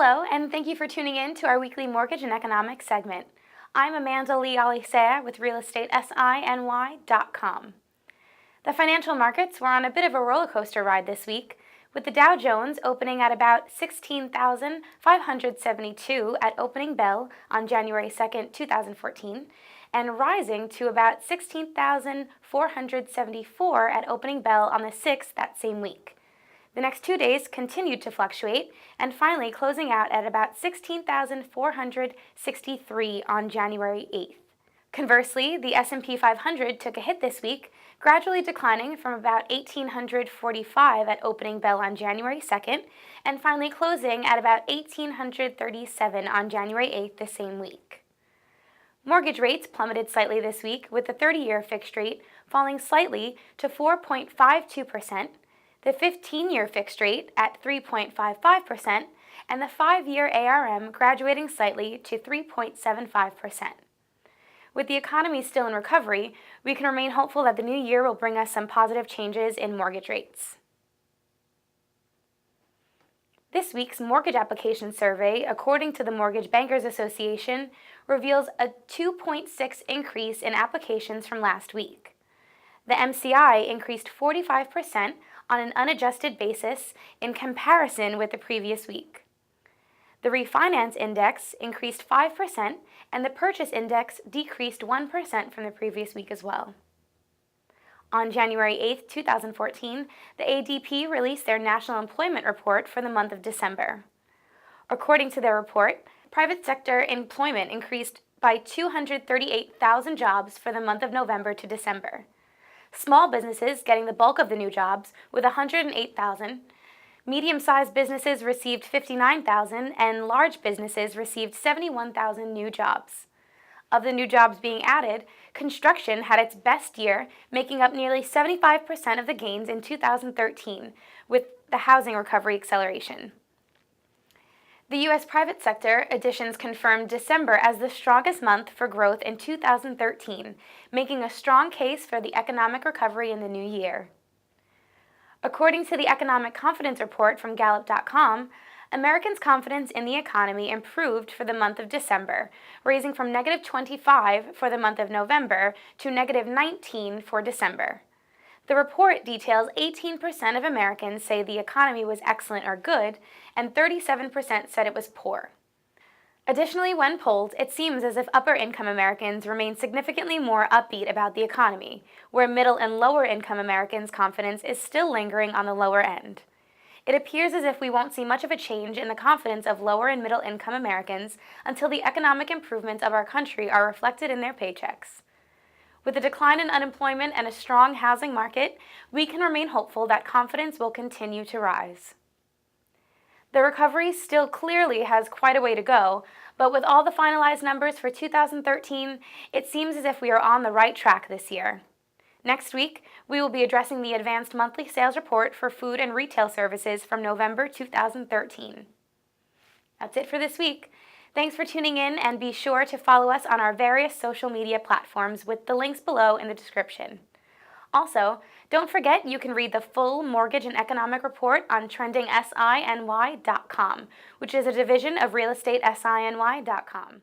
Hello, and thank you for tuning in to our weekly Mortgage and Economics segment. I'm Amanda Lee Alicea with realestatesiny.com. The financial markets were on a bit of a roller coaster ride this week, with the Dow Jones opening at about 16,572 at opening bell on January 2nd, 2014, and rising to about 16,474 at opening bell on the 6th that same week. The next 2 days continued to fluctuate, and finally closing out at about 16,463 on January 8th. Conversely, the S&P 500 took a hit this week, gradually declining from about 1,845 at opening bell on January 2nd, and finally closing at about 1,837 on January 8th the same week. Mortgage rates plummeted slightly this week, with the 30-year fixed rate falling slightly to 4.52%, the 15-year fixed rate at 3.55%, and the 5-year ARM graduating slightly to 3.75%. With the economy still in recovery, we can remain hopeful that the new year will bring us some positive changes in mortgage rates. This week's mortgage application survey, according to the Mortgage Bankers Association, reveals a 2.6 increase in applications from last week. The MCI increased 45% on an unadjusted basis in comparison with the previous week. The refinance index increased 5%, and the purchase index decreased 1% from the previous week as well. On January 8, 2014, the ADP released their National Employment Report for the month of December. According to their report, private sector employment increased by 238,000 jobs for the month of November to December. Small businesses getting the bulk of the new jobs with 108,000, medium-sized businesses received 59,000, and large businesses received 71,000 new jobs. Of the new jobs being added, construction had its best year, making up nearly 75% of the gains in 2013, with the housing recovery acceleration. The U.S. private sector additions confirmed December as the strongest month for growth in 2013, making a strong case for the economic recovery in the new year. According to the Economic Confidence Report from Gallup.com, Americans' confidence in the economy improved for the month of December, raising from negative 25 for the month of November to negative 19 for December. The report details 18% of Americans say the economy was excellent or good, and 37% said it was poor. Additionally, when polled, it seems as if upper-income Americans remain significantly more upbeat about the economy, where middle and lower-income Americans' confidence is still lingering on the lower end. It appears as if we won't see much of a change in the confidence of lower and middle-income Americans until the economic improvements of our country are reflected in their paychecks. With a decline in unemployment and a strong housing market, we can remain hopeful that confidence will continue to rise. The recovery still clearly has quite a way to go, but with all the finalized numbers for 2013, it seems as if we are on the right track this year. Next week, we will be addressing the Advanced Monthly Sales Report for food and retail services from November 2013. That's it for this week. Thanks for tuning in, and be sure to follow us on our various social media platforms with the links below in the description. Also, don't forget you can read the full Mortgage and Economic Report on TrendingSINY.com, which is a division of realestatesiny.com.